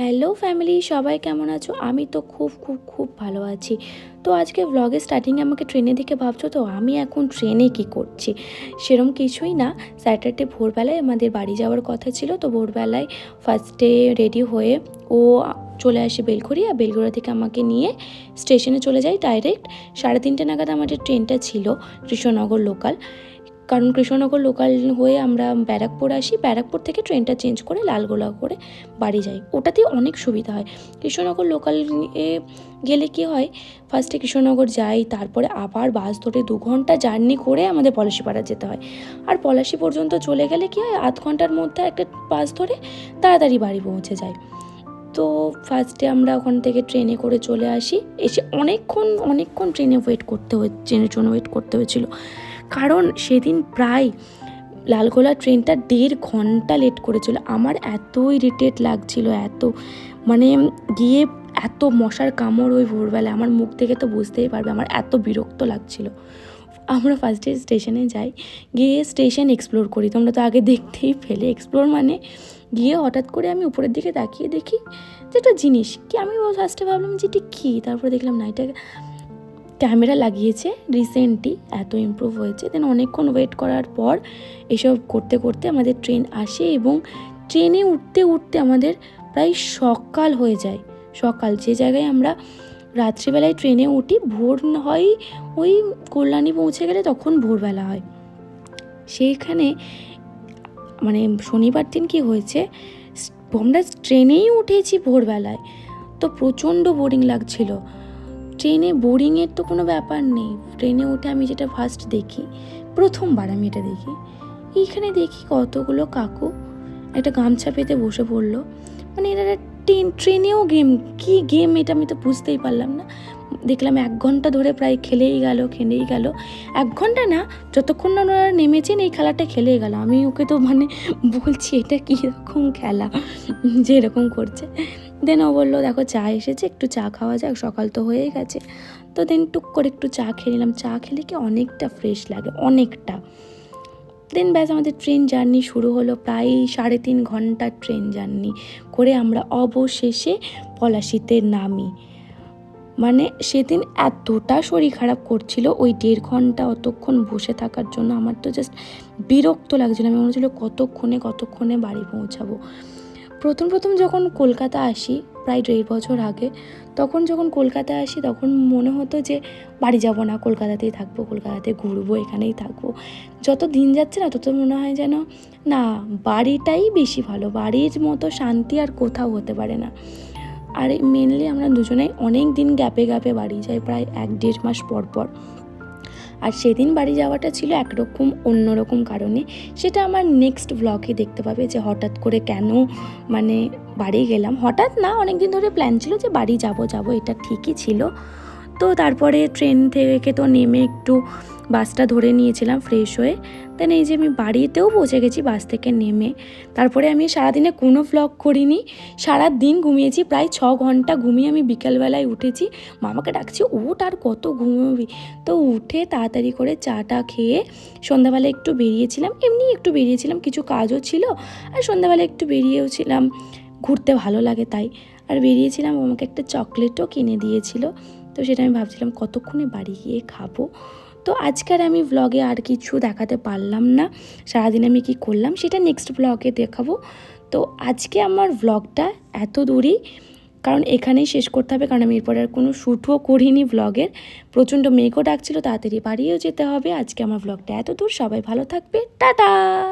Hello family, সবাই কেমন আছো? আমি তো খুব খুব খুব ভালো আছি। তো আজকে ব্লগের স্টার্টিংয়ে আমাকে ট্রেনে দেখে ভাবছো তো আমি এখন ট্রেনে কি করছি। সেরকম কিছুই না, স্যাটারডে ভোরবেলায় আমাদের বাড়ি যাওয়ার কথা ছিল। তো ভোরবেলায় ফার্স্টে রেডি হয়ে ও চলে আসে বেলঘড়িয়া। আর বেলঘড়িয়া থেকে আমাকে নিয়ে স্টেশনে চলে যাই ডাইরেক্ট। 3:30 নাগাদ আমাদের ট্রেনটা ছিল, কৃষ্ণনগর লোকাল। কারণ কৃষ্ণনগর লোকাল হয়ে আমরা ব্যারাকপুর আসি, ব্যারাকপুর থেকে ট্রেনটা চেঞ্জ করে লালগোলা করে বাড়ি যাই। ওটাতেই অনেক সুবিধা হয়। কৃষ্ণনগর লোকাল গেলে কি হয়, ফার্স্টে কৃষ্ণনগর যাই, তারপরে আবার বাস ধরে 2 ঘন্টা জার্নি করে আমাদের পলাশিপাড়া যেতে হয়। আর পলাশি পর্যন্ত চলে গেলে কি হয়, আধ ঘন্টার মধ্যে একটা বাস ধরে তাড়াতাড়ি বাড়ি পৌঁছে যায়। তো ফার্স্টে আমরা ওখান থেকে ট্রেনে করে চলে আসি। এসে অনেকক্ষণ ট্রেনের জন্য ওয়েট করতে হয়েছিল। কারণ সেদিন প্রায় লালগোলা ট্রেনটা 1.5 ঘন্টা লেট করেছিল। আমার এত ইরিটেট লাগছিল, মানে গিয়ে এত মশার কামড় ওই ভোরবেলা, আমার মুখ থেকে তো বুঝতেই পারবে আমার এত বিরক্ত লাগছিল। আমরা ফার্স্টে স্টেশনে যাই, গিয়ে স্টেশন এক্সপ্লোর করি। তোমরা তো আগে দেখতেই পেলে, এক্সপ্লোর মানে গিয়ে হঠাৎ করে আমি উপরের দিকে তাকিয়ে দেখি যে একটা জিনিস কি, আমি ফার্স্টে ভাবলাম যে এটি কী, তারপরে দেখলাম না, এটা ক্যামেরা লাগিয়েছে রিসেন্টলি, এত ইমপ্রুভ হয়েছে। দেন অনেকক্ষণ ওয়েট করার পর এসব করতে করতে আমাদের ট্রেন আসে এবং ট্রেনে উঠতে উঠতে আমাদের প্রায় সকাল হয়ে যায়। সকাল, যে জায়গায় আমরা রাত্রিবেলায় ট্রেনে উঠি, ভোর হয় ওই কল্যাণী পৌঁছে গেলে তখন ভোরবেলা হয়। সেইখানে মানে শনিবার দিন কি হয়েছে, আমরা ট্রেনেই উঠেছি ভোরবেলায়, তো প্রচণ্ড বোরিং লাগছিল। ট্রেনে বোরিংয়ের তো কোনো ব্যাপার নেই। ট্রেনে উঠে আমি যেটা ফার্স্ট দেখি, প্রথমবার আমি এটা দেখি, এইখানে দেখি কতগুলো কাকু একটা গামছা পেতে বসে পড়লো। মানে এটা ট্রেনেও গেম এটা আমি তো বুঝতেই পারলাম না। দেখলাম 1 ঘন্টা ধরে প্রায় খেলেই গেল। 1 ঘন্টা না, যতক্ষণ না ওনারা নেমেছেন এই খেলাটা খেলেই গেল। আমি ওকে তো মানে বলছি এটা কীরকম খেলা যে এরকম করছে। দেন ও বললো দেখো চা এসেছে, একটু চা খাওয়া যাক, সকাল তো হয়েই গেছে। তো দেন টুক করে একটু চা খেয়ে নিলাম। চা খেলে কি অনেকটা ফ্রেশ লাগে, অনেকটা। দেন ব্যাস আমাদের ট্রেন জার্নি শুরু হলো। প্রায় 3.5 ঘন্টার ট্রেন জার্নি করে আমরা অবশেষে পলাশিতে নামি। মানে সেদিন এতটা শরীর খারাপ করছিল ওই 1.5 ঘন্টা অতক্ষণ বসে থাকার জন্য, আমার তো জাস্ট বিরক্ত লাগছিল। আমি মনে হচ্ছিলো কতক্ষণে বাড়ি পৌঁছাবো। প্রথম যখন কলকাতা আসি, প্রায় 1.5 বছর আগে, তখন যখন কলকাতা আসি তখন মনে হতো যে বাড়ি যাব না, কলকাতাতেই থাকবো, কলকাতাতে ঘুরবো, এখানেই থাকবো। যত দিন যাচ্ছে না তত মনে হয় যেন না, বাড়িটাই বেশি ভালো, বাড়ির মতো শান্তি আর কোথাও হতে পারে না। আর মেনলি আমরা দুজনেই অনেক দিন গ্যাপে বাড়ি যাই, প্রায় 1-1.5 মাস পর। আর সেদিন বাড়ি যাওয়াটা ছিল একরকম অন্যরকম কারণে, সেটা আমার নেক্সট ব্লগে দেখতে পাবে যে হঠাৎ করে কেন মানে বাড়ি গেলাম। হঠাৎ না, অনেক দিন ধরে প্ল্যান ছিল যে বাড়ি যাব, এটা ঠিকই ছিল। তো তারপরে ট্রেন থেকে তো নেমে একটু বাসটা ধরে নিয়েছিলাম ফ্রেশ হয়ে। দেন এই যে আমি বাড়িতেও পৌঁছে গেছি বাস থেকে নেমে। তারপরে আমি সারাদিনে কোনো ভ্লগ করিনি, সারাদিন ঘুমিয়েছি, প্রায় 6 ঘন্টা ঘুমিয়ে আমি বিকালবেলায় উঠেছি। মামাকে ডাকছি ওঠ, আর কত ঘুমোবি। তো উঠে তাড়াতাড়ি করে চাটা খেয়ে সন্ধ্যাবেলায় একটু বেরিয়েছিলাম, কিছু কাজও ছিল। আর সন্ধ্যাবেলায় একটু বেরিয়েওছিলাম, ঘুরতে ভালো লাগে তাই। আর বেরিয়েছিলাম, আমাকে একটা চকলেটও কিনে দিয়েছিল। তো সেটা আমি ভাবছিলাম কতক্ষণে বাড়ি গিয়ে খাবো। তো আজকের আমি ব্লগে আর কিছু দেখাতে পারলাম না, সারাদিন আমি কি করলাম সেটা নেক্সট ব্লগে দেখাবো। তো আজকে আমার ব্লগটা এত দূরই, কারণ এখানেই শেষ করতে হবে, কারণ আমি এরপরে আর কোনো শ্যুটও করিনি ব্লগের। প্রচণ্ড মেঘও ডাকছিল, তাড়াতাড়ি বাড়িও যেতে হবে। আজকে আমার ব্লগটা এত দূর, সবাই ভালো থাকবে, টাটা।